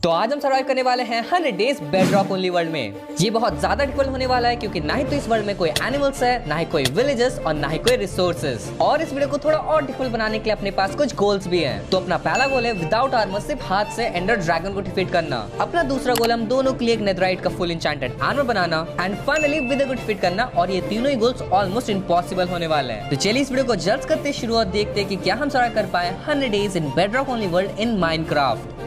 तो आज हम सर्वाइव करने वाले हैं 100 डेज बेडरॉक ओनली वर्ल्ड में। ये बहुत ज्यादा डिफिकल्ट होने वाला है क्योंकि ना ही तो इस वर्ल्ड में कोई एनिमल्स है, ना ही कोई विलेजेस और ना ही कोई रिसोर्सेज। और इस वीडियो को थोड़ा और डिफिकल्ट बनाने के लिए अपने पास कुछ गोल्स भी हैं। तो अपना पहला गोल है विदाउट आर्मर सिर्फ हाथ से एंडर ड्रैगन को डिफीट करना। अपना दूसरा गोल हम दोनों के लिए एक नेथराइट का full enchanted armour banana and finally with को डिफीट करना। और ये तीनों ही गोल्स ऑलमोस्ट इम्पॉसिबल होने वाले हैं। तो चलिए इस वीडियो को जल्द करते शुरू और देखते हैं कि क्या हम सर्वाइव कर पाए 100 days in bedrock only world in Minecraft.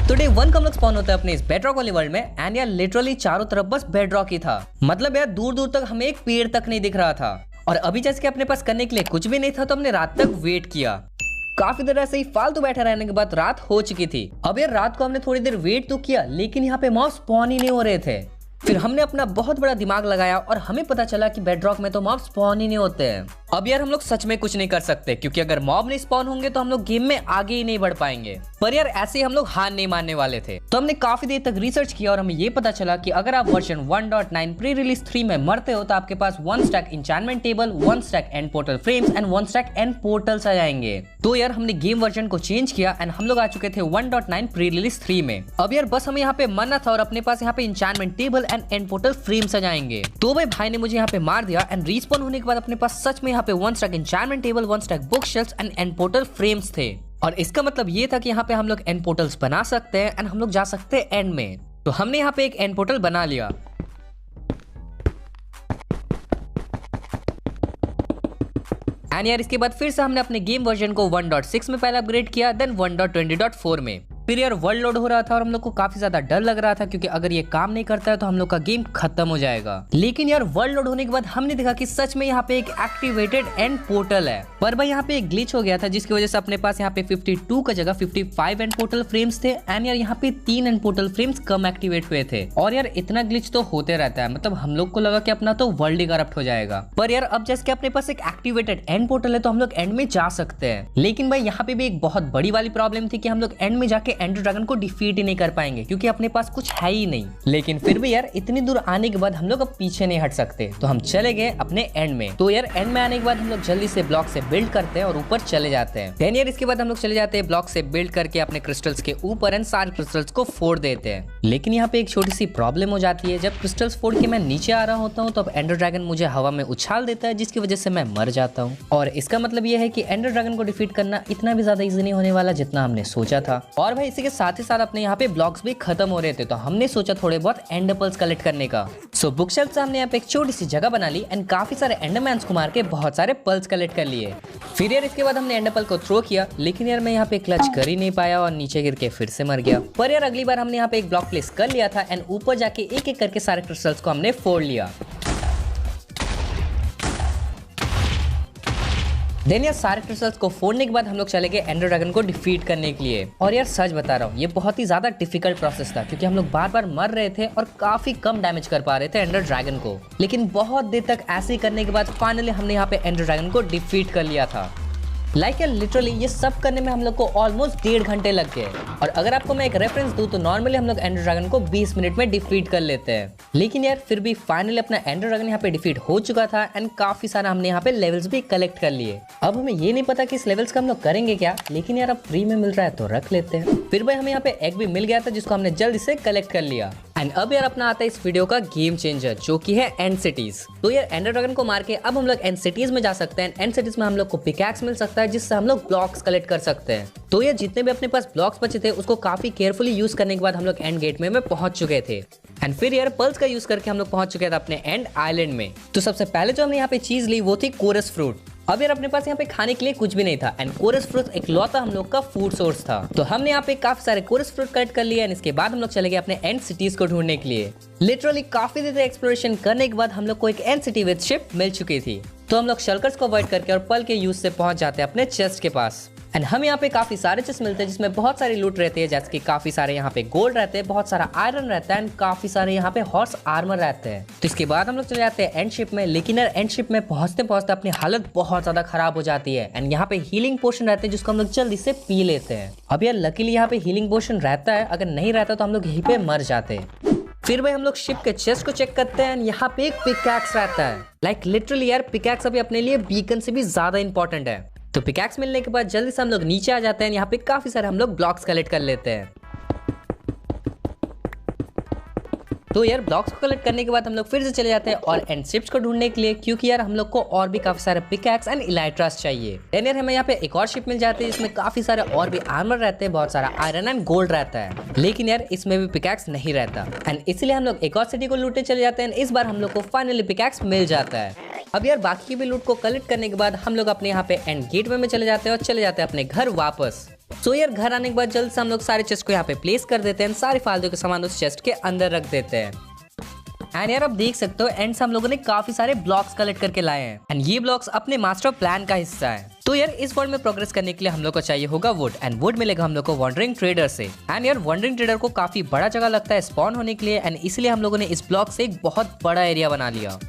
तो डे 1 का हम लोग स्पॉन होता है अपने इस बेडरॉक वाली वर्ल्ड में एंड यार लिटरली चारों तरफ बस बेडरॉक ही था। मतलब यार दूर दूर तक हमें एक पेड़ तक नहीं दिख रहा था। और अभी जैसे कि अपने पास करने के लिए कुछ भी नहीं था तो हमने रात तक वेट किया। काफी देर ऐसे ही फालतू बैठे रहने के बाद रात हो चुकी थी। अब यार रात को हमने थोड़ी देर वेट तो किया लेकिन यहाँ पे मॉब स्पॉन ही नहीं हो रहे थे। फिर हमने अपना बहुत बड़ा दिमाग लगाया और हमें पता चला कि बेडरॉक में तो मॉब स्पॉन ही नहीं होते हैं। अब यार हम लोग सच में कुछ नहीं कर सकते क्योंकि अगर मॉब नहीं स्पॉन होंगे तो हम लोग गेम में आगे ही नहीं बढ़ पाएंगे। पर यार ऐसे ही हम लोग हार नहीं मानने वाले थे। तो हमने काफी देर तक रिसर्च किया और हमें ये पता चला कि अगर आप वर्जन 1.9 प्री रिलीज 3 में मरते हो तो आपके पास 1 stack enchantment table, 1 stack end portal frames and 1 stack end portals आ जाएंगे। तो यार हमने गेम वर्जन को चेंज किया एंड हम लोग आ चुके थे 1.9 प्री रिलीज 3 में। अब यार बस हमें यहाँ पे मरना था और अपने पास यहाँ पे enchantment table and and portal frames आ जाएंगे। तो भाई ने मुझे यहाँ पे मार दिया एंड रिस्पॉन होने के बाद अपने पास सच में यहाँ पे 1 stack enchantment table, 1 stack book shelves and and portal frames थे। और इसका मतलब ये था कि यहाँ पे हम लोग एंड पोर्टल्स बना सकते हैं एंड हम लोग जा सकते हैं एंड में। तो हमने यहाँ पे एक एंड पोर्टल बना लिया। एंड यार इसके बाद फिर से हमने अपने गेम वर्जन को 1.6 में पहले अपग्रेड किया, देन 1.20.4 में। फिर यार वर्ल्ड लोड हो रहा था और हम लोग को काफी ज्यादा डर लग रहा था क्योंकि अगर ये काम नहीं करता है तो हम लोग का गेम खत्म हो जाएगा। लेकिन यार वर्ल्ड लोड होने के बाद हमने देखा कि सच में यहाँ पे एक एक्टिवेटेड एंड पोर्टल है। पर भाई यहाँ पे एक ग्लिच हो गया था जिसकी वजह से अपने पास यहाँ पे 52 का जगह 55 एंड पोर्टल फ्रेम्स थे एंड यार यहाँ पे 3 and portal frames come activate हुए थे। और यार इतना ग्लिच तो होते रहता है, मतलब हम लोग को लगा कि अपना तो वर्ल्ड ही करप्ट हो जाएगा। पर यार अब जैसे कि अपने पास एक एक्टिवेटेड एंड पोर्टल है तो हम लोग एंड में जा सकते हैं। लेकिन भाई यहाँ पे भी एक बहुत बड़ी वाली प्रॉब्लम थी कि हम लोग एंड में जाके एंडर ड्रैगन को डिफीट ही नहीं कर पाएंगे क्योंकि अपने पास कुछ है ही नहीं। लेकिन फिर भी यार इतनी दूर आने के बाद हम लोग अब पीछे नहीं हट सकते तो हम चले गए अपने एंड में। तो यार एंड में आने के बाद हम लोग जल्दी से ब्लॉक से बिल्ड करते हैं और ऊपर चले जाते हैं। देन यार इसके बाद हम लोग चले जाते हैं ब्लॉक से बिल्ड करके अपने क्रिस्टल्स के ऊपर एंड सारे क्रिस्टल्स को फोड़ देते हैं। लेकिन यहाँ पे एक छोटी सी प्रॉब्लम हो जाती है। जब क्रिस्टल्स फोड़ के मैं नीचे आ रहा होता हूँ तो अब एंडर ड्रैगन मुझे हवा में उछाल देता है जिसकी वजह से मैं मर जाता हूँ। और इसका मतलब यह है कि एंडर ड्रैगन को डिफीट करना इतना भी ज्यादा इजी नहीं होने वाला जितना हमने सोचा था। और भाई इसी के साथ ही साथ अपने यहाँ पे ब्लॉक्स भी खत्म हो रहे थे तो हमने सोचा थोड़े बहुत एंड एपल्स कलेक्ट करने का। सो बुक शेल्फ से हमने यहाँ पे एक छोटी सी जगह बना ली एंड काफी सारे एंडरमैन्स को मार के बहुत सारे पल्स कलेक्ट कर लिए। फिर यार इसके बाद हमने एंड एपल को थ्रो किया लेकिन यार मैं यहाँ पे क्लच कर ही नहीं पाया और नीचे गिर के फिर से मर गया। पर यार अगली बार हमने यहाँ पे एक ब्लॉक प्लेस कर लिया था एंड ऊपर जाके एक एक करके सारे क्रिस्टल्स को हमने फोड़ लिया। देन यार सारे क्रिस्टल्स को फोड़ने के बाद हम लोग चले गए एंडर ड्रैगन को डिफीट करने के लिए। और यार सच बता रहा हूँ ये बहुत ही ज्यादा डिफिकल्ट प्रोसेस था क्योंकि हम लोग बार बार मर रहे थे और काफी कम डैमेज कर पा रहे थे एंडर ड्रैगन को। लेकिन बहुत देर तक ऐसे ही करने के बाद फाइनली हमने यहाँ पे एंडर ड्रैगन को डिफीट कर लिया था। लाइक यार लिटरली ये सब करने में हम लोग को ऑलमोस्ट 1.5 घंटे लग गए। और अगर आपको मैं एक रेफरेंस दूं तो नॉर्मली हम लोग एंडर ड्रैगन को 20 मिनट में डिफीट कर लेते हैं। लेकिन यार फिर भी फाइनली अपना एंडर ड्रैगन यहाँ पे डिफीट हो चुका था एंड काफी सारा हमने यहाँ पे लेवल्स भी कलेक्ट कर लिए। अब हमें ये नहीं पता कि इस लेवल्स का हम लोग करेंगे क्या, लेकिन यार अब फ्री में मिल रहा है तो रख लेते हैं। फिर भाई हमें यहाँ पे एग भी मिल गया था जिसको हमने जल्दी से कलेक्ट कर लिया। एंड अब यार अपना आता है इस वीडियो का गेम चेंजर जो कि है एंड सिटीज। तो यार एंडर ड्रैगन को मार के अब हम लोग एंड सिटीज में जा सकते हैं। एंड सिटीज में हम लोग को पिकैक्स मिल सकता है जिससे हम लोग ब्लॉक्स कलेक्ट कर सकते हैं। तो ये जितने भी अपने पास ब्लॉक्स बचे थे उसको काफी केयरफुली यूज करने के बाद हम लोग एंड गेट में पहुंच चुके थे। एंड फिर यार पल्स का यूज करके हम लोग पहुंच चुके थे अपने एंड आइलैंड में। तो सबसे पहले जो हमने यहाँ पे चीज ली वो थी कोरस फ्रूट। अब यार अपने पास यहाँ पे खाने के लिए कुछ भी नहीं था एंड कोरस फ्रूट इकलौता हम लोग का फूड सोर्स था। तो हमने यहाँ पे काफी सारे कोरस फ्रूट कलेक्ट कर लिए एंड इसके बाद हम लोग चले गए अपने एंड सिटीज को ढूंढने के लिए। लिटरली काफी देर एक्सप्लोरेशन करने के बाद हम लोग को एक एंड सिटी विद शिप मिल चुकी थी। तो हम लोग शल्कर्स को अवॉइड करके और पल के यूज से पहुंच जाते हैं अपने चेस्ट के पास। एंड हम यहाँ पे काफी सारे चेस्ट मिलते हैं जिसमें बहुत सारी लूट रहती है, जैसे कि काफी सारे यहाँ पे गोल्ड रहते हैं, बहुत सारा आयरन रहता है एंड काफी सारे यहाँ पे हॉर्स आर्मर रहते हैं। तो इसके बाद हम लोग चले जाते हैं एंड शिप में। लेकिन यार एंड शिप में पहुंचते पहुंचते अपनी हालत बहुत ज्यादा खराब हो जाती है एंड यहाँ पे हीलिंग पोशन रहते हैं जिसको हम लोग जल्दी से पी लेते हैं। अब यार लकीली यहाँ पे हीलिंग पोशन रहता है, अगर नहीं रहता तो हम लोग यहीं पे मर जाते। फिर भाई हम लोग शिप के चेस्ट को चेक करते हैं। यहाँ पे एक पिकैक्स रहता है। लाइक लिटरली यार पिकैक्स अभी अपने लिए बीकन से भी ज्यादा इंपॉर्टेंट है। तो पिकैक्स मिलने के बाद जल्दी से हम लोग नीचे आ जाते हैं। यहाँ पे काफी सारे हम लोग ब्लॉक्स कलेक्ट कर लेते हैं। तो यार ब्लॉक्स को कलेक्ट करने के बाद हम लोग फिर से चले जाते हैं और एंड शिप्स को ढूंढने के लिए, क्योंकि यार हम लोग को और भी काफी सारे पिकैक्स एंड इलाइट्रास चाहिए। देन यार हमें यहाँ पे एक और शिप मिल जाती है जिसमें काफी सारे और भी आर्मर रहते हैं, बहुत सारा आयरन एंड गोल्ड रहता है, लेकिन यार इसमें भी पिकैक्स नहीं रहता। एंड इसलिए हम लोग एक और सिटी को लूटने चले जाते हैं। इस बार हम लोग को फाइनली पिकैक्स मिल जाता है। अब यार बाकी की भी लूट को कलेक्ट करने के बाद हम लोग अपने यहाँ पे एंड गेटवे में चले जाते हैं और चले जाते हैं अपने घर वापस। तो यार घर आने के बाद जल्द से हम लोग सारे चेस्ट को यहाँ पे प्लेस कर देते हैं, सारे फालतू के सामान उस चेस्ट के अंदर रख देते हैं। एंड यार आप देख सकते हो एंड से हम लोगों ने काफी सारे ब्लॉक्स कलेक्ट करके लाए हैं एंड ये ब्लॉक्स अपने मास्टर प्लान का हिस्सा है। तो यार इस वर्ल्ड में प्रोग्रेस करने के लिए हम लोग को चाहिए होगा वुड, एंड वुड मिलेगा हम लोग को वॉन्डरिंग ट्रेडर से। एंड यार वॉन्डरिंग ट्रेडर को काफी बड़ा जगह लगता है स्पॉन होने के लिए, एंड इसलिए हम लोगों ने इस ब्लॉक से एक बहुत बड़ा एरिया बना लिया।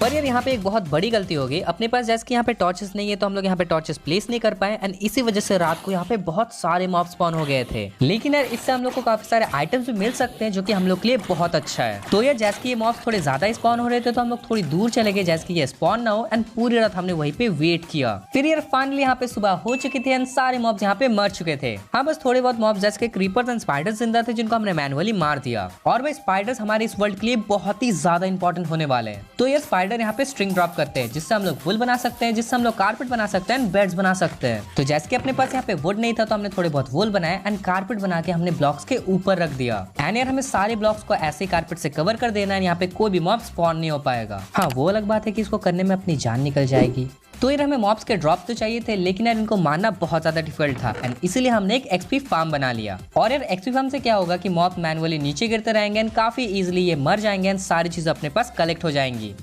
पर यार यहाँ पे एक बहुत बड़ी गलती हो गई, अपने पास जैसे कि यहाँ पे टॉर्चेस नहीं है तो हम लोग यहाँ पे टॉर्चेस प्लेस नहीं कर पाए, एंड इसी वजह से रात को यहाँ पे बहुत सारे मॉब स्पॉन हो गए थे। लेकिन यार इससे हम लोग को काफी सारे आइटम्स भी मिल सकते हैं जो कि हम लोग के लिए बहुत अच्छा है। तो यार जैसे कि ये मॉब्स थोड़े ज्यादा स्पॉन हो रहे थे तो हम लोग थोड़ी दूर चले गए जैसे कि ये स्पॉन ना हो, एंड पूरी रात हमने वहीं पे वेट किया। फिर यार फाइनली यहाँ पे सुबह हो चुकी थी एंड सारे मॉब्स यहाँ पे मर चुके थे। हाँ बस थोड़े बहुत मॉब्स जैसे क्रीपर्स एंड स्पाइडर्स जिंदा थे जिनको हमने मैनुअली मार दिया। और भाई स्पाइडर्स हमारे इस वर्ल्ड के लिए बहुत ही ज्यादा इंपॉर्टेंट होने वाले हैं। तो यार स्पाइडर यहाँ पे स्ट्रिंग ड्रॉप करते हैं जिससे हम लोग वुल बना सकते हैं, जिससे हम लोग कारपेट बना सकते हैं एंड बेड्स बना सकते हैं। तो जैसे कि अपने पास यहाँ पे वुड नहीं था तो हमने थोड़े बहुत वुल बनाए एंड कारपेट बना के हमने ब्लॉक्स के ऊपर रख दिया। एंड यार हमें सारे ब्लॉक्स को ऐसे कारपेट से कवर कर देना है, यहाँ पे कोई भी मॉब स्पॉन नहीं हो पाएगा। हाँ वो अलग बात है कि इसको करने में अपनी जान निकल जाएगी। तो यार हमें मॉब्स के ड्रॉप तो चाहिए थे, लेकिन यार इनको मारना बहुत ज्यादा डिफिकल्ट था एंड इसीलिए हमने एक एक्सपी फार्म बना लिया। और यार एक्सपी फार्म से क्या होगा कि मॉब मैनुअली नीचे गिरते रहेंगे एंड काफी इजीली ये मर जाएंगे एंड सारी चीजें अपने पास कलेक्ट हो जाएंगी।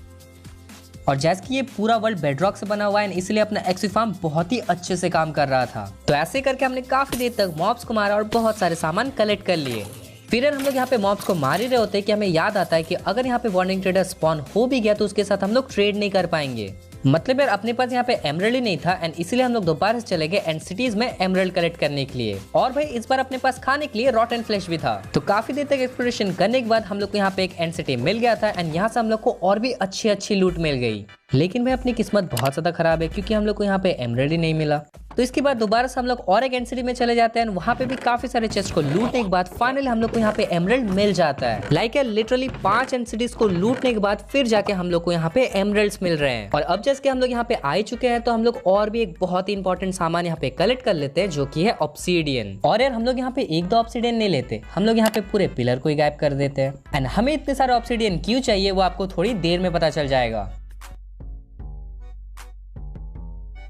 और जैसे कि ये पूरा वर्ल्ड बेडरॉक से बना हुआ है इसलिए अपना एक्सपी फार्म बहुत ही अच्छे से काम कर रहा था। तो ऐसे करके हमने काफी देर तक मॉब्स को मारा और बहुत सारे सामान कलेक्ट कर लिए। फिर हम लोग यहाँ पे मॉब्स को मार ही रहे होते कि हमें याद आता है कि अगर यहाँ पे वॉन्डरिंग ट्रेडर स्पॉन हो भी गया तो उसके साथ हम लोग ट्रेड नहीं कर पाएंगे। मतलब यार अपने पास यहाँ पे एमरल्ड ही नहीं था एंड इसलिए हम लोग दोबारा से चले गए एंड सिटीज में एमरल्ड कलेक्ट करने के लिए। और भाई इस बार अपने पास खाने के लिए रॉटन फ्लैश भी था। तो काफी देर तक एक्सप्लोरेशन करने के बाद हम लोग को यहाँ पे एक एंड सिटी मिल गया था एंड यहाँ से हम लोग को और भी अच्छी लूट मिल गई। लेकिन भाई अपनी किस्मत बहुत ज्यादा खराब है क्योंकि हम लोग को यहाँ पे एमरल्ड ही नहीं मिला। तो इसके बाद दोबारा से हम लोग और एक एंड सिटी में चले जाते हैं, वहाँ पे भी काफी सारे चेस्ट को लूटने के बाद फाइनली हम लोग को यहाँ पे एमरल्ड मिल जाता है। लाइक यार लिटरली 5 एंड सिटीज को लूटने के बाद फिर जाके हम लोग को यहाँ पे एमरल्ड्स मिल रहे हैं। और अब जैसे कि हम लोग यहाँ पे आ चुके हैं तो हम लोग और भी एक बहुत ही इंपॉर्टेंट सामान यहाँ पे कलेक्ट कर लेते हैं जो कि है ऑब्सीडियन। और यार हम लोग यहाँ पे एक दो ऑब्सीडियन नहीं लेते, हम लोग यहाँ पे पूरे पिलर को ही गायब कर देते हैं। एंड हमें इतने सारे ऑब्सीडियन क्यों चाहिए वो आपको थोड़ी देर में पता चल जाएगा।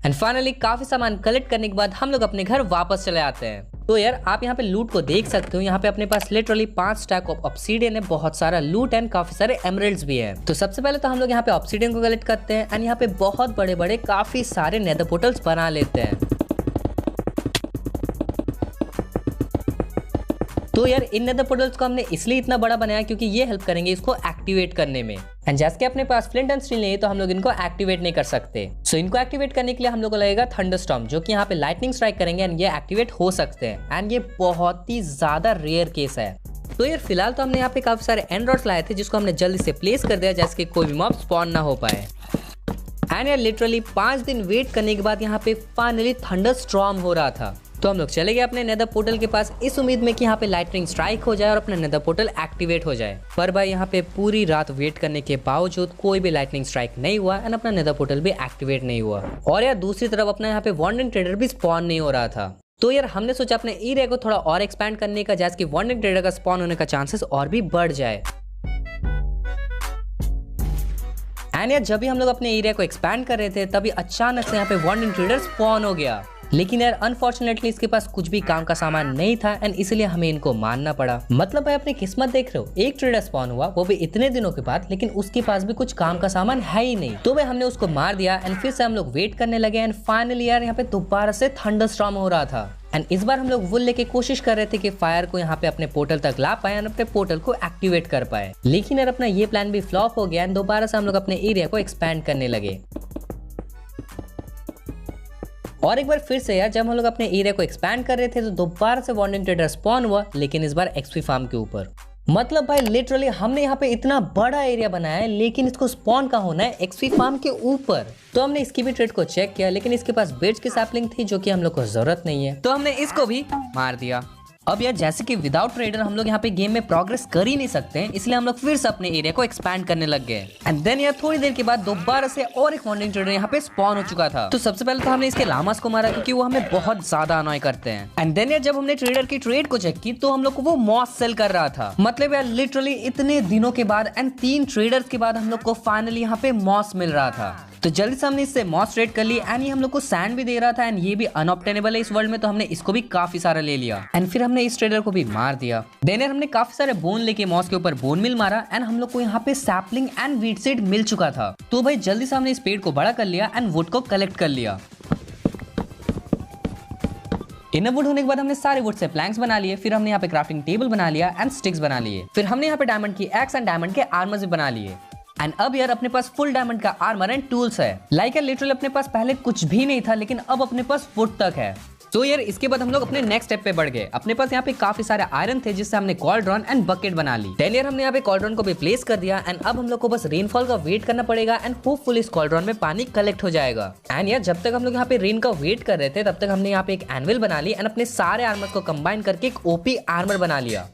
एंड फाइनली काफी सामान कलेक्ट करने के बाद हम लोग अपने घर वापस चले आते हैं। तो यार आप यहाँ पे लूट को देख सकते हो, यहाँ पे अपने पास लिटरली 5 स्टैक ऑफ ऑब्सीडियन है, बहुत सारा लूट एंड काफी सारे एमरल्ड्स भी है। तो सबसे पहले तो हम लोग यहाँ पे ऑब्सीडियन को कलेक्ट करते हैं एंड यहाँ पे बहुत बड़े बड़े काफी सारे नेदर पोर्टल्स बना लेते हैं। तो यार इन नेदर पोर्टल्स को हमने इसलिए इतना बड़ा बनाया क्योंकि ये हेल्प करेंगे इसको एक्टिवेट करने में। एंड जैसे कि अपने पास फ्लिंट एंड स्टील नहीं है तो हम लोग इनको एक्टिवेट नहीं कर सकते। सो इनको एक्टिवेट करने के लिए हम लोग को लगेगा थंडरस्टॉर्म जो कि यहाँ पे लाइटनिंग स्ट्राइक करेंगे एंड ये एक्टिवेट हो सकते हैं। एंड ये बहुत ही ज्यादा रेयर केस है। तो यार फिलहाल तो हमने यहाँ पे काफी सारे एंड रॉड्स लाए थे जिसको हमने जल्दी से प्लेस कर दिया जैसे कि कोई भी मॉब स्पॉन ना हो पाए। एंड यार लिटरली 5 दिन वेट करने के बाद यहाँ पे फाइनली थंडरस्टॉर्म हो रहा था। तो हम लोग चले गए अपने नेदर पोर्टल के पास इस उम्मीद में कि यहाँ पे लाइटनिंग स्ट्राइक हो जाए और अपना नेदर पोर्टल एक्टिवेट हो जाए। पर भाई यहाँ पे पूरी रात वेट करने के बावजूद कोई भी लाइटनिंग स्ट्राइक नहीं हुआ एंड अपना नेदर पोर्टल भी एक्टिवेट नहीं हुआ। और यार दूसरी तरफ अपना यहाँ पे वॉन्डरिंग ट्रेडर भी स्पॉन नहीं हो रहा था। तो यार हमने सोचा अपने एरिया को थोड़ा और एक्सपैंड करने का जैसे कि वॉन्डरिंग ट्रेडर का स्पॉन होने का चांसेस और भी बढ़ जाए। एंड यार जब भी हम लोग अपने एरिया को एक्सपैंड कर रहे थे तभी अचानक से यहाँ पे वॉन्डरिंग ट्रेडर स्पॉन हो गया। लेकिन यार अनफॉर्चुनेटली इसके पास कुछ भी काम का सामान नहीं था एंड इसलिए हमें इनको मारना पड़ा। मतलब भाई अपनी किस्मत देख रहे हो, एक ट्रेडर स्पॉन हुआ वो भी इतने दिनों के बाद, लेकिन उसके पास भी कुछ काम का सामान है ही नहीं। तो भाई हमने उसको मार दिया एंड फिर से हम लोग वेट करने लगे एंड फाइनली यार यहाँ पे दोबारा से थंडरस्टॉर्म हो रहा था। एंड इस बार हम लोग वुल लेके कोशिश कर रहे थे कि फायर को यहाँ पे अपने पोर्टल तक ला पाए और अपने पोर्टल को एक्टिवेट कर पाए। लेकिन यार अपना ये प्लान भी फ्लॉप हो गया एंड दोबारा से हम लोग अपने एरिया को एक्सपैंड करने लगे। और एक बार फिर से यार जब हम लोग अपने एरिया को एक्सपैंड कर रहे थे तो दोबारा से वॉन्डरिंग ट्रेडर स्पॉन हुआ, लेकिन इस बार एक्सपी फार्म के ऊपर। मतलब भाई लिटरली हमने यहाँ पे इतना बड़ा एरिया बनाया है, लेकिन इसको स्पॉन कहाँ होना है, एक्सपी फार्म के ऊपर। तो हमने इसकी भी ट्रेड को चेक किया, लेकिन इसके पास बेड्स की सैपलिंग थी जो कि हम लोग को जरूरत नहीं है, तो हमने इसको भी मार दिया। अब यार जैसे कि विदाउट ट्रेडर हम लोग यहाँ पे गेम में प्रोग्रेस कर ही नहीं सकते हैं, इसलिए हम लोग फिर से अपने एरिया को एक्सपैंड करने लग गए। एंड देन यार थोड़ी देर के बाद दोबारा से और एक वांडरिंग ट्रेडर यहाँ पे स्पॉन हो चुका था। तो सबसे पहले तो हमने इसके लामास को मारा, क्योंकि वो हमें बहुत ज्यादा अनॉय करते हैं। एंड देन यार जब हमने ट्रेडर की ट्रेड को चेक की तो हम लोग को वो मॉस सेल कर रहा था। मतलब यार लिटरली इतने दिनों के बाद एंड 3 ट्रेडर्स के बाद हम लोग को फाइनली यहाँ पे मॉस मिल रहा था। तो जल्दी से हमने इससे मॉस ट्रेड कर ली एंड ये हम लोग को सैंड भी दे रहा था एंड ये भी अनऑब्टेनेबल है इस वर्ल्ड में, तो हमने इसको भी काफी सारा ले लिया। एंड फिर हमने इस ट्रेडर को भी मार दिया। देन हमने काफी सारे बोन लेके मॉस के ऊपर बोन मिल मारा एंड हम लोग को यहाँ पे सैपलिंग एंड वीट सीड मिल चुका था। तो भाई जल्दी से हमने इस पेड़ को बड़ा कर लिया एंड वुड को कलेक्ट कर लिया। इनर वुड होने के बाद हमने सारे वुड से प्लैंक्स बना लिए। फिर हमने यहाँ पे क्राफ्टिंग टेबल बना लिया एंड स्टिक्स बना लिए। फिर हमने यहाँ पे डायमंड की एक्स एंड डायमंड के आर्मर्स भी बना लिए। एंड अब यार अपने पास फुल डायमंड का आर्मर एंड टूल्स है। लाइक लिटरली अपने पास पहले कुछ भी नहीं था, लेकिन अब अपने पास वुड तक है। तो यार इसके बाद हम लोग अपने नेक्स्ट स्टेप पे बढ़ गए। अपने पास यहाँ पे काफी सारे आयरन थे जिससे हमने कॉल्ड्रॉन एंड बकेट बना ली। देन यार हमने यहाँ पे कॉल्ड्रॉन को भी प्लेस कर दिया एंड अब हम लोग को बस रेनफॉल का वेट करना पड़ेगा एंड होपफुली इस कॉल्ड्रॉन में पानी कलेक्ट हो जाएगा। एंड यार जब तक हम लोग यहाँ पे रेन का वेट कर रहे थे तब तक हमने यहाँ पे एक एनविल बना ली एंड अपने सारे आर्मर को कंबाइन करके एक ओपी आर्मर बना लिया।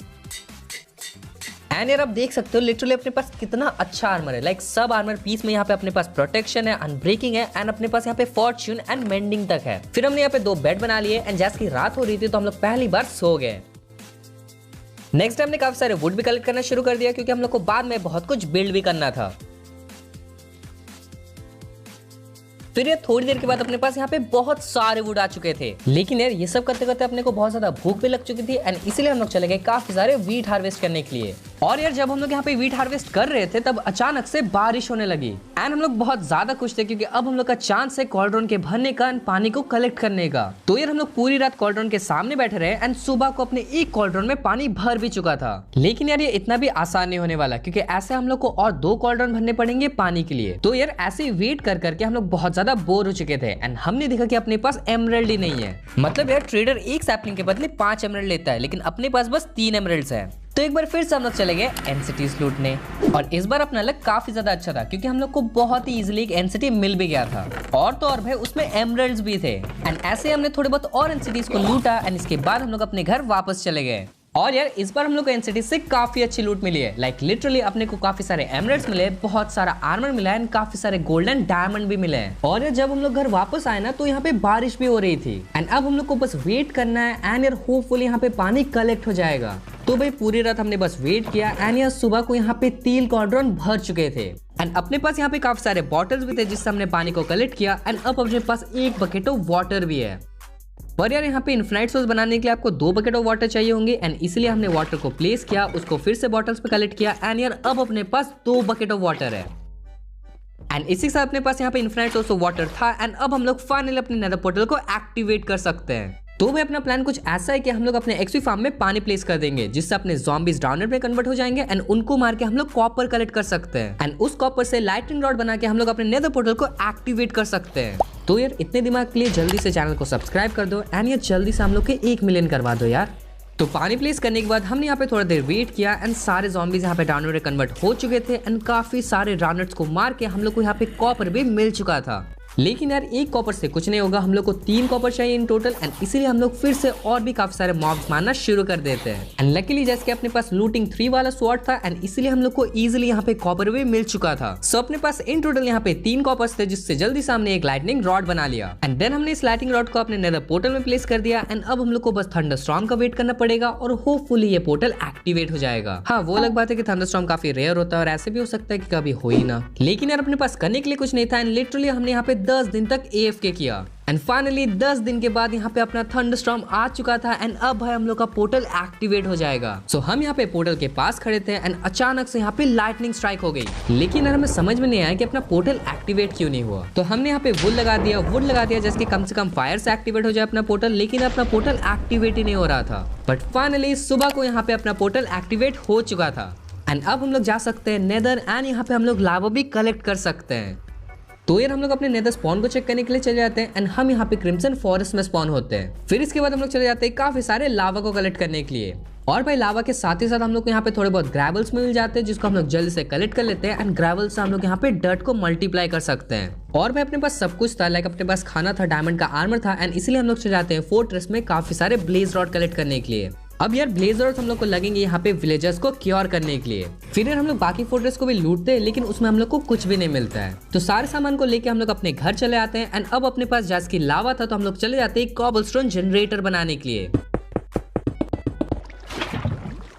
एंड यार आप देख सकते हो लिटरली अपने पास कितना अच्छा आर्मर है। लाइक सब आर्मर पीस में यहाँ पे अपने पास प्रोटेक्शन है, अनब्रेकिंग है एंड अपने पास यहाँ पे फॉर्च्यून एंड मेंडिंग तक है। फिर हमने यहाँ पे 2 बेड बना लिए एंड जैसे की रात हो रही थी तो हम लोग पहली बार सो गए। नेक्स्ट हमने काफी सारे वुड भी कलेक्ट करना शुरू कर दिया, क्योंकि हम लोग को बाद में बहुत कुछ बिल्ड भी करना था। फिर ये थोड़ी देर के बाद अपने पास यहाँ पे बहुत सारे वुड आ चुके थे, लेकिन यार ये सब करते करते अपने को बहुत ज्यादा भूख भी लग चुकी थी एंड इसलिए हम लोग चले गए काफी सारे वीट हार्वेस्ट करने के लिए। और यार जब हम लोग यहाँ पे वीट हार्वेस्ट कर रहे थे तब अचानक से बारिश होने लगी एंड हम लोग बहुत ज्यादा खुश थे, क्योंकि अब हम लोग का चांस है कॉल्ड्रॉन के भरने का एंड पानी को कलेक्ट करने का। तो यार हम लोग पूरी रात कॉल्ड्रॉन के सामने बैठे रहे एंड सुबह को अपने एक कॉल्ड्रॉन में पानी भर भी चुका था। लेकिन यार ये इतना भी आसान नहीं होने वाला, क्योंकि ऐसे हम लोग को और 2 कॉल्ड्रॉन भरने पड़ेंगे पानी के लिए। तो यार ऐसे वेट कर करके हम लोग बहुत ज्यादा बोर हो चुके थे एंड हमने देखा कि अपने पास एमरल्ड ही नहीं है। मतलब यार ट्रेडर एक सैपलिंग के बदले 5 एमरल्ड लेता है, लेकिन अपने पास बस 3 एमरल्ड्स है। तो एक बार फिर से हम लोग चले गए एनसिटीज लूटने और इस बार अपना लक काफी ज्यादा अच्छा था, क्योंकि हम लोग को बहुत ही इजीली एक एनसिटी मिल भी गया था और तो और भाई उसमें एमरल्ड्स भी थे। एंड ऐसे हमने थोड़े बहुत और एनसिटीज को लूटा एंड इसके बाद हम लोग अपने घर वापस चले गए। और यार इस बार हम लोग को एनसिटी से काफी अच्छी लूट मिली है। लाइक लिटरली अपने को काफी सारे एमरल्ड्स मिले, बहुत सारा आर्मर मिला है, काफी सारे गोल्डन डायमंड भी मिले हैं। और यार जब हम लोग घर वापस आए ना तो यहाँ पे बारिश भी हो रही थी एंड अब हम लोग को बस वेट करना है एंड यार होपफुली यहाँ पे पानी कलेक्ट हो जाएगा। तो भाई पूरी रात हमने बस वेट किया एंड यार सुबह को यहाँ पे 3 कॉल्ड्रॉन भर चुके थे एंड अपने पास यहाँ पे काफी सारे बॉटल्स भी थे जिससे हमने पानी को कलेक्ट किया एंड अब अपने पास 1 बकेट ऑफ वाटर भी है। पर यार यहाँ पे इन्फिनाइट सोर्स बनाने के लिए आपको 2 बकेट ऑफ वाटर चाहिए होंगे एंड इसलिए हमने वाटर को प्लेस किया, उसको फिर से बॉटल्स पे कलेक्ट किया एंड यार अब अपने पास 2 बकेट ऑफ वाटर है। एंड इसी के साथ अपने पास यहाँ पे इन्फिनाइट सोर्स ऑफ वाटर था एंड अब हम लोग फाइनली अपने नेदर पोर्टल को एक्टिवेट कर सकते हैं। तो भाई अपना प्लान कुछ ऐसा है कि हम लोग अपने एक्सपी फार्म में पानी प्लेस कर देंगे, जिससे अपने ज़ॉम्बीज ड्राउनेड में कन्वर्ट हो जाएंगे एंड उनको मार के हम लोग कॉपर कलेक्ट कर सकते हैं एंड उस कॉपर से लाइटनिंग रॉड बना के हम लोग अपने नेदर पोर्टल को एक्टिवेट कर सकते हैं। तो यार इतने दिमाग के लिए जल्दी से चैनल को सब्सक्राइब कर दो एंड यार जल्दी से हम लोग के 1 मिलियन करवा दो यार। तो पानी प्लेस करने के बाद हमने यहाँ पे थोड़ा देर वेट किया एंड सारे ज़ॉम्बीज यहाँ पे ड्राउनेड में कन्वर्ट हो चुके थे एंड काफी सारे ड्राउनेड्स को मार के हम लोग को यहाँ पे कॉपर भी मिल चुका था। लेकिन यार 1 कॉपर से कुछ नहीं होगा, हम लोग को 3 कॉपर चाहिए इन टोटल एंड इसीलिए हम लोग फिर से और भी काफी सारे मॉब्स मारना शुरू कर देते हैं। एंड लकीली जैसे कि अपने पास लूटिंग 3 वाला स्वॉर्ड था एंड इसीलिए हम लोग को इजीली यहाँ पे कॉपर भी मिल चुका था। सो अपने पास इन टोटल यहाँ पे 3 कॉपर्स थे, जिससे जल्दी से हमने एक लाइटनिंग रॉड बना लिया एंड देन हमने इस लाइटनिंग रॉड को अपने नेदर पोर्टल में प्लेस कर दिया एंड अब हम लोग को बस थंडरस्टॉर्म का वेट करना पड़ेगा और होपफुली ये पोर्टल एक्टिवेट हो जाएगा। हाँ वो अलग बात है कि थंडरस्टॉर्म काफी रेयर होता है और ऐसे भी हो सकता है कि कभी हो ही ना, लेकिन यार अपने पास करने के लिए कुछ नहीं था एंड लिटरली हमने यहाँ पे 10 दिन तक AFK किया एंड फाइनली 10 दिन के बाद यहाँ पे अपना थंडरस्टॉर्म आ चुका था एंड अब भाई हम लोग का पोर्टल एक्टिवेट हो जाएगा। सो हम यहाँ पे पोर्टल के पास खड़े थे एंड अचानक से यहाँ पे लाइटनिंग स्ट्राइक हो गई, लेकिन यार हमें समझ में नहीं आया कि अपना पोर्टल एक्टिवेट क्यों नहीं हुआ। तो हमने यहाँ पे वुड लगा दिया जैसे कि कम से कम फायर से एक्टिवेट हो जाए अपना पोर्टल, लेकिन अपना पोर्टल एक्टिवेट ही नहीं हो रहा था। बट फाइनली सुबह को यहाँ पे अपना पोर्टल एक्टिवेट हो चुका था एंड अब हम लोग जा सकते हैं नेदर एंड यहाँ पे हम लोग लावा भी कलेक्ट कर सकते हैं। तो यार हम लोग अपने नेदर स्पॉन को चेक करने के लिए चले जाते हैं एंड हम यहाँ पे क्रिम्सन फॉरेस्ट में स्पॉन होते हैं। फिर इसके बाद हम लोग चले जाते हैं काफी सारे लावा को कलेक्ट करने के लिए और भाई लावा के साथ ही साथ हम लोग को यहाँ पे थोड़े बहुत ग्रेवल्स मिल जाते हैं जिसको हम लोग जल्दी से कलेक्ट कर लेते हैं एंड ग्रेवल से हम लोग यहाँ पे डर्ट को मल्टीप्लाई कर सकते हैं। और भाई अपने पास सब कुछ था, लाइक अपने पास खाना था, डायमंड का आर्मर था एंड इसीलिए हम लोग चले जाते हैं फोर्ट्रेस में काफी सारे ब्लेज रॉड कलेक्ट करने के लिए। अब यार ब्लेज रॉड हम लोग को लगेंगे यहाँ पे विलेजर्स को क्योर करने के लिए। फिर यार हम लोग बाकी फोर्ट्रेस को भी लूटते हैं लेकिन उसमें हम लोग को कुछ भी नहीं मिलता है। तो सारे सामान को लेके हम लोग अपने घर चले आते हैं एंड अब अपने पास जैसे की लावा था तो हम लोग चले जाते हैं कॉबलस्टोन जनरेटर बनाने के लिए।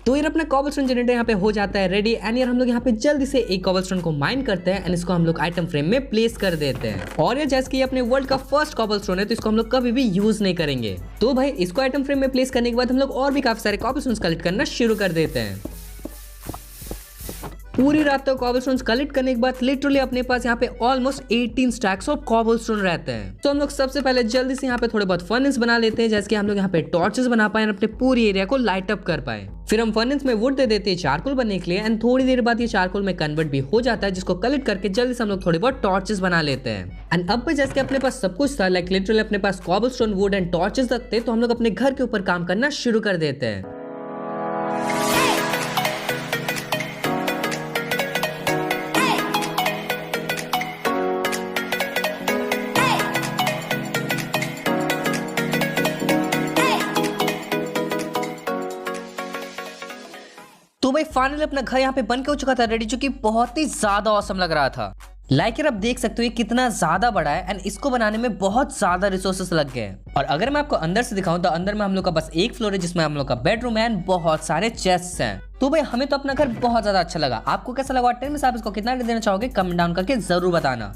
तो यार अपना कॉबलस्टोन जनरेटर यहाँ पे हो जाता है रेडी एंड यार हम लोग यहाँ पे जल्दी से एक कॉबलस्टोन को माइन करते हैं एंड इसको हम लोग आइटम फ्रेम में प्लेस कर देते हैं। और यार जैसे कि अपने वर्ल्ड का फर्स्ट कॉबलस्टोन है तो इसको हम लोग कभी भी यूज नहीं करेंगे। तो भाई इसको आइटम फ्रेम में प्लेस करने के बाद हम लोग और भी काफी सारे कॉबलस्टोन्स कलेक्ट करना शुरू कर देते हैं। पूरी रात तक कॉबलस्टोन्स कलेक्ट करने के बाद लिटरली अपने पास यहाँ पे ऑलमोस्ट 18 स्टैक्स ऑफ कॉबलस्टोन रहते हैं। तो हम लोग सबसे पहले जल्दी से यहाँ पे थोड़े बहुत फर्नेस बना लेते हैं जैसे कि हम लोग यहाँ पे टॉर्चेस बना पाए और अपने पूरी एरिया को लाइट अप कर पाए। फिर हम फर्नेस में वुड दे देते हैं चारकोल बनने के लिए एंड थोड़ी देर बाद ये चारकोल में कन्वर्ट भी हो जाता है जिसको कलेक्ट करके जल्दी से हम लोग थोड़े बहुत टॉर्चेस बना लेते हैं। एंड अब जैसे अपने पास सब कुछ था, लाइक लिटरली अपने पास कॉबलस्टोन, वुड एंड टॉर्चेस रखते तो हम लोग अपने घर के ऊपर काम करना शुरू कर देते हैं। तो भाई फाइनली अपना घर यहाँ पे बन के हो चुका था रेडी, जो कि बहुत ही ज्यादा ऑसम लग रहा था। लाइक यार आप देख सकते हो ये कितना ज्यादा बड़ा है एंड इसको बनाने में बहुत ज्यादा रिसोर्सेस लग गए। और अगर मैं आपको अंदर से दिखाऊं तो अंदर में हम लोग का बस एक फ्लोर है जिसमें हम लोग का बेडरूम है एंड बहुत सारे चेस्ट्स हैं। तो भाई हमें तो अपना घर बहुत ज्यादा अच्छा लगा। आपको कैसा लगा 10 में से आप इसको कितना रेट देना चाहोगे कमेंट डाउन करके जरूर बताना।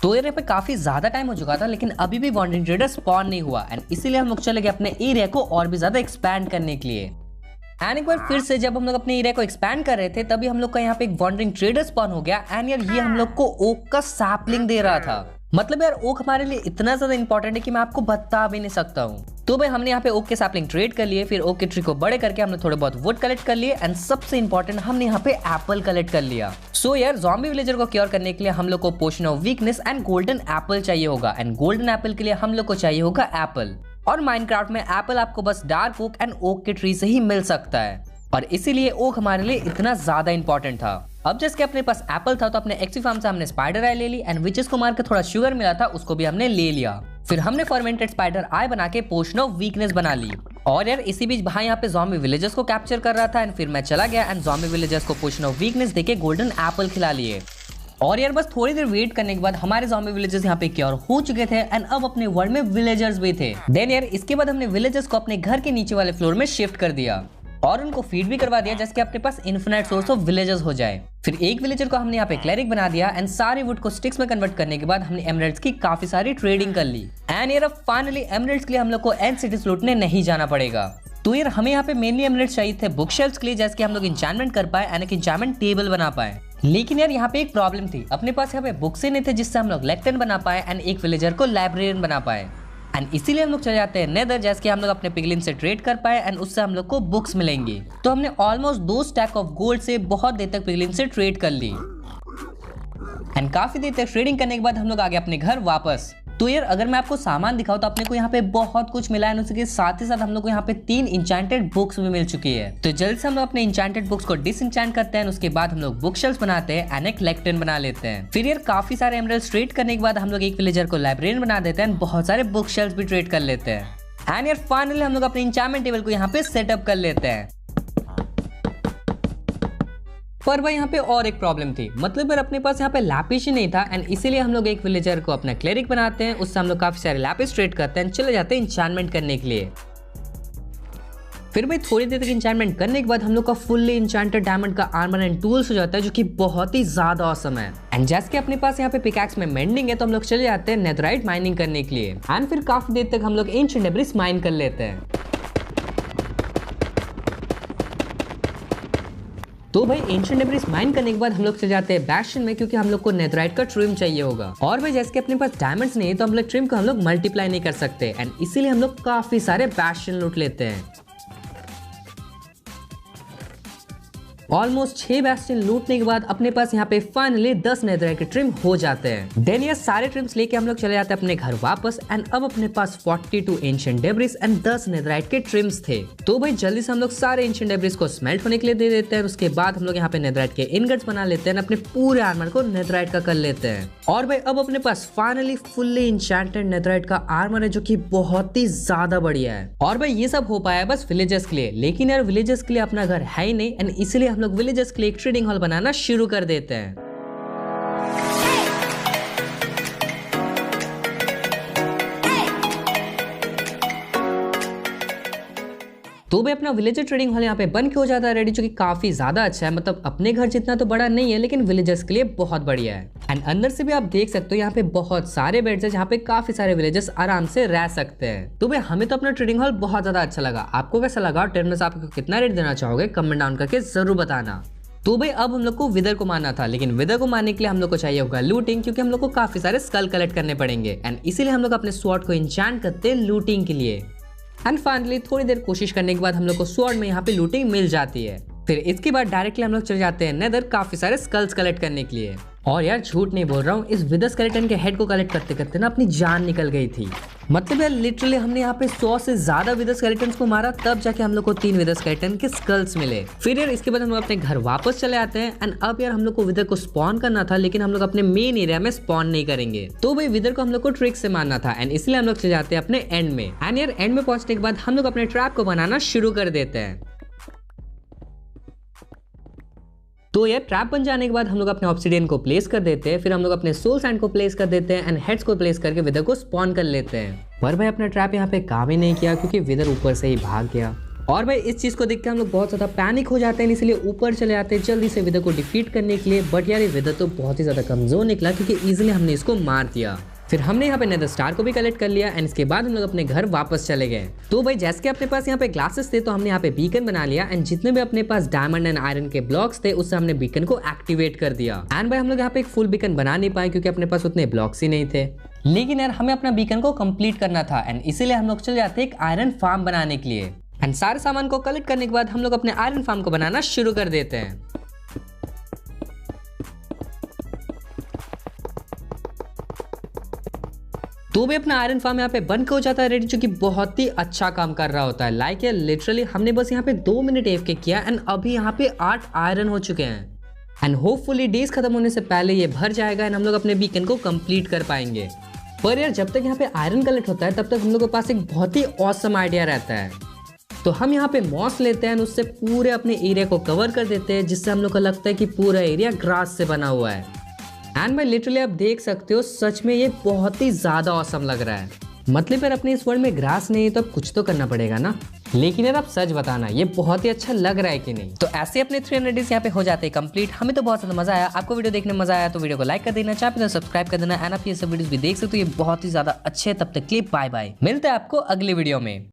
तो यार पे काफी ज्यादा टाइम हो चुका था लेकिन अभी भी वॉन्डरिंग ट्रेडर स्पॉन नहीं हुआ एंड इसीलिए हम लोग चले गए अपने एरिया को और भी ज्यादा एक्सपैंड करने के लिए। एंड एक बार फिर से जब हम लोग अपने एरिया को एक्सपैंड कर रहे थे तभी हम लोग का यहाँ पे एक वॉन्डरिंग ट्रेडर स्पॉन हो गया एंड यार ये हम लोग को ओक का सैपलिंग दे रहा था। मतलब यार ओक हमारे लिए इतना ज्यादा इंपॉर्टेंट है कि मैं आपको बता भी नहीं सकता हूँ। तो भाई हमने यहाँ पे ओक के सैपलिंग ट्रेड कर लिए, फिर ओक के ट्री को बड़े करके हमने थोड़े बहुत वुड कलेक्ट कर लिए एंड सबसे इंपॉर्टेंट हमने यहाँ पे एप्पल कलेक्ट कर लिया। सो यार ज़ॉम्बी विलेजर को क्योर करने के लिए हम लोग को potion of weakness and golden apple चाहिए होगा एंड गोल्डन एप्पल के लिए हम लोग को चाहिए होगा एप्पल। और माइनक्राफ्ट में एप्पल आपको बस डार्क ओक एंड ओक के ट्री से ही मिल सकता है और इसीलिए ओक हमारे लिए इतना ज्यादा इंपॉर्टेंट था। अब जैसे अपने पास एप्पल था तो अपने एक्सी फार्म से हमने स्पाइडर आई ले ली एंड विचेस को मार के थोड़ा शुगर मिला था उसको भी हमने ले लिया। फिर हमने फर्मेंटेड स्पाइडर आई बना के पोशन ऑफ वीकनेस बना ली। और यार इसी बीच भाई यहाँ पे ज़ॉम्बी विलेजर्स को कैप्चर कर रहा था एंड फिर मैं चला गया एंड ज़ॉम्बी विलेजर्स को पोशन ऑफ वीकनेस देके गोल्डन एप्पल खिला लिए। और यार बस थोड़ी देर वेट करने के बाद हमारे ज़ॉम्बी विलेजर्स यहाँ पे क्योर हो चुके थे एंड अब अपने वर्ल्ड में विलेजर्स भी थे। देन यार इसके बाद हमने विलेजर्स को अपने घर के नीचे वाले फ्लोर में शिफ्ट कर दिया और उनको फीड भी करवा दिया जैसे कि अपने पास इन्फिनिट सोर्स ऑफ विलेजर्स हो जाए। फिर एक विलेजर को हमने यहाँ पे क्लेरिक बना दिया एंड सारे वुड को स्टिक्स में कन्वर्ट करने के बाद हमने एमराल्ड्स की काफी सारी ट्रेडिंग कर ली एंड यार फाइनली एमराल्ड्स के लिए हम लोग को एंड सिटीज लूटने नहीं जाना पड़ेगा। तो यार हमें यहाँ पे मेनली एमराल्ड्स चाहिए थे बुक शेल्फ्स के लिए जैसे कि हम लोग इंचैंटमेंट कर पाए एंड एक इंचैंटमेंट टेबल बना पाए। लेकिन यार यहाँ पे एक प्रॉब्लम थी, अपने पास यहाँ पे बुक्स ही नहीं थे जिससे हम लोग लेक्टन बना पाए एंड एक विलेजर को लाइब्रेरियन बना पाए एंड इसीलिए हम लोग चले जाते हैं नेदर जैसे कि हम लोग अपने पिगलिन से ट्रेड कर पाए एंड उससे हम लोग को बुक्स मिलेंगी। तो हमने ऑलमोस्ट 2 स्टैक ऑफ गोल्ड से बहुत देर तक पिगलिन से ट्रेड कर ली एंड काफी देर तक ट्रेडिंग करने के बाद हम लोग आ गए अपने घर वापस। तो यार अगर मैं आपको सामान दिखाऊं तो अपने को यहाँ पे बहुत कुछ मिला है, उसके साथ ही साथ हम लोग को यहाँ पे 3 इंचेंटेड बुक्स भी मिल चुकी है। तो जल्द से हम लोग अपने इंचेंटेड बुक्स को डिसइंचेंट करते हैं, उसके बाद हम लोग बुक शेल्फ्स बनाते हैं एंड एक लेक्टन बना लेते हैं। फिर यार काफी सारे एमराल्ड्स ट्रेड करने के बाद हम लोग एक विलेजर को लाइब्रेरियन बना देते हैं, बहुत सारे बुक शेल्फ्स भी ट्रेड कर लेते हैं एंड यार फाइनली हम लोग अपने इंचेंटमेंट टेबल को यहाँ पे सेटअप कर लेते हैं। पर भाई यहाँ पे और एक प्रॉब्लम थी, मतलब यार अपने पास यहाँ पे लैपिस ही नहीं था एंड इसीलिए हम लोग एक विलेजर को अपना क्लेरिक बनाते हैं, उससे हम लोग काफी सारे लैपिस ट्रेड करते हैं, चले जाते हैं इंचेंटमेंट करने के लिए। फिर भाई थोड़ी देर तक इंचेंटमेंट करने के बाद हम लोग का फुल्ली इंचेंटेड डायमंड का आर्मर एंड टूल्स हो जाता है, जो कि बहुत ही ज्यादा ऑसम है। एंड जैसे कि अपने पास यहाँ पे पिकैक्स में मेंडिंग है तो हम लोग चले जाते हैं नेथराइट माइनिंग करने के लिए एंड फिर काफी देर तक हम लोग एंशिएंट डेब्रिस माइन कर लेते हैं। तो भाई एंशिएंट डेब्रिस माइन करने के बाद हम लोग चले जाते हैं बैस्शन में, क्योंकि हम लोग को नेथराइट का ट्रिम चाहिए होगा। और भाई जैसे कि अपने पास डायमंड्स नहीं है तो हम लोग ट्रिम को हम लोग मल्टीप्लाई नहीं कर सकते एंड इसीलिए हम लोग काफी सारे बैस्शन लूट लेते हैं। ऑलमोस्ट 6 बेस्टियन लूटने के बाद अपने पास यहाँ पे फाइनली 10 नेदरराइट के ट्रिम हो जाते हैं। देन ये सारे ट्रिम्स लेके हम लोग चले जाते हैं अपने घर वापस एंड अब अपने पास 42 एंशिएंट डेब्रिस एंड 10 नेदरराइट के ट्रिम्स थे। तो भाई जल्दी से हम लोग सारे एंशिएंट डेब्रिस को स्मेल्ट होने के लिए दे देते हैं। उसके बाद हम लोग यहाँ पे नेदरराइट के इनगट्स बना लेते हैं, अपने पूरे आर्मर को नेदरराइट का कर लेते हैं। और भाई अब अपने पास फाइनली फुल्ली इंचेंटेड नेदरराइट का आर्मर है जो कि बहुत ही ज्यादा बढ़िया है। और भाई ये सब हो पाया बस विलेजर्स के लिए, लेकिन यार विलेजर्स के लिए अपना घर है ही नहीं एंड इसलिए हम लोग विलेजर्स के लिए एक ट्रेडिंग हॉल बनाना शुरू कर देते हैं। तो भाई अपना विलेजर ट्रेडिंग हॉल यहाँ पे बन के हो जाता है रेडी, जो कि काफी ज्यादा अच्छा है। मतलब अपने घर जितना तो बड़ा नहीं है लेकिन विलेजर्स के लिए बहुत बढ़िया है। एंड अंदर से भी आप देख सकते हो यहाँ पे बहुत सारे बेड्स है जहाँ पे काफी सारे विलेजर्स आराम से रह सकते हैं। तो भाई हमें तो अपना ट्रेडिंग हॉल बहुत ज्यादा अच्छा लगा। आपको कैसा लगा? 10 में से आपको कितना रेट देना चाहोगे कमेंट डाउन करके जरूर बताना। तो भाई अब हम लोग को विदर को मारना था, लेकिन विदर को मारने के लिए हम लोग को चाहिए होगा लूटिंग, क्योंकि हम लोग को काफी सारे स्कल कलेक्ट करने पड़ेंगे एंड इसीलिए हम लोग अपने स्वॉर्ड को इंचेंट करते हैं लूटिंग के लिए। एंड फाइनली थोड़ी देर कोशिश करने के बाद हम लोग को स्वॉर्ड में यहाँ पे लूटिंग मिल जाती है। फिर इसके बाद डायरेक्टली हम लोग चले जाते हैं नेदर काफी सारे स्कल्स कलेक्ट करने के लिए। और यार झूठ नहीं बोल रहा हूँ, इस विदर स्केलेटन के हेड को कलेक्ट करते करते ना अपनी जान निकल गई थी। मतलब यार लिटरली हमने यहाँ पे 100 से ज्यादा विदर स्केलेटन्स को मारा, तब जाके हम लोग को 3 विदर स्केलेटन के स्कल्स मिले। फिर यार इसके बाद हम लोग अपने घर वापस चले आते हैं एंड अब यार हम लोग को विदर को स्पॉन करना था, लेकिन हम लोग अपने मेन एरिया में स्पॉन नहीं करेंगे। तो भाई विदर को हम लोग को ट्रिक से मारना था एंड इसलिए हम लोग चले जाते हैं अपने एंड में। एंड यार एंड में पहुंचने के बाद हम लोग अपने ट्रैप को बनाना शुरू कर देते हैं। तो यार ट्रैप बन जाने के बाद हम लोग अपने ऑब्सिडियन को प्लेस कर देते हैं, फिर हम लोग अपने सोल सैंड को प्लेस कर देते हैं एंड हेड्स को प्लेस करके विदर को स्पॉन कर लेते हैं। पर भाई अपना ट्रैप यहाँ पे काम ही नहीं किया क्योंकि विदर ऊपर से ही भाग गया। और भाई इस चीज को देख के हम लोग बहुत ज्यादा पैनिक हो जाते हैं, इसलिए ऊपर चले जाते हैं जल्दी से विदर को डिफीट करने के लिए। बट यार ये विदर तो बहुत ही ज्यादा कमजोर निकला क्योंकि इजिली हमने इसको मार दिया। फिर हमने यहाँ पे नेदर स्टार को भी कलेक्ट कर लिया एंड इसके बाद हम लोग अपने घर वापस चले गए। तो भाई जैसे कि अपने पास यहाँ पे ग्लासेस थे तो हमने यहाँ पे बीकन बना लिया एंड जितने भी अपने पास डायमंड एंड आयरन के ब्लॉक्स थे उससे हमने बीकन को एक्टिवेट कर दिया। एंड भाई हम लोग यहाँ पे एक फुल बीकन बना नहीं पाए क्योंकि अपने पास उतने ब्लॉक्स ही नहीं थे, लेकिन यार हमें अपना बीकन को कंप्लीट करना था एंड इसीलिए हम लोग चले जाते एक आयरन फार्म बनाने के लिए। एंड सारे सामान को कलेक्ट करने के बाद हम लोग अपने आयरन फार्म को बनाना शुरू कर देते हैं। तो भी अपना आयरन फार्म यहाँ पे बन के हो जाता है रेडी, जो कि बहुत ही अच्छा काम कर रहा होता है। लाइक यार लिटरली हमने बस यहाँ पे 2 मिनट AFK किया एंड अभी यहाँ पे 8 आयरन हो चुके हैं एंड होपफुली डेज खत्म होने से पहले ये भर जाएगा एंड हम लोग अपने बीकन को कंप्लीट कर पाएंगे। पर यार जब तक यहाँ पे आयरन कलेक्ट होता है तब तक हम लोग के पास एक बहुत ही ऑसम आइडिया रहता है। तो हम यहाँ पे मॉस लेते हैं, उससे पूरे अपने एरिया को कवर कर देते हैं, जिससे हम लोग को लगता है कि पूरा एरिया ग्रास से बना हुआ है। एंड भाई लिटरली आप देख सकते हो सच में ये बहुत ही ज्यादा ऑसम लग रहा है। मतलब यार अपने इस वर्ल्ड में ग्रास नहीं है तो अब कुछ तो करना पड़ेगा ना। लेकिन यार आप सच बताना ये बहुत ही अच्छा लग रहा है कि नहीं। तो ऐसे अपने 300 डेज यहाँ पे हो जाते हैं कंप्लीट। हमें तो बहुत ज्यादा मजा आया। आपको वीडियो देखने में मजा आया तो वीडियो को लाइक कर देना, चाहे तो सब्सक्राइब कर देना एंड आप ये सब वीडियोस भी देख सकते हो, ये बहुत ही ज्यादा अच्छे। तब तक के लिए बाय बाय, मिलते हैं आपको अगले वीडियो में।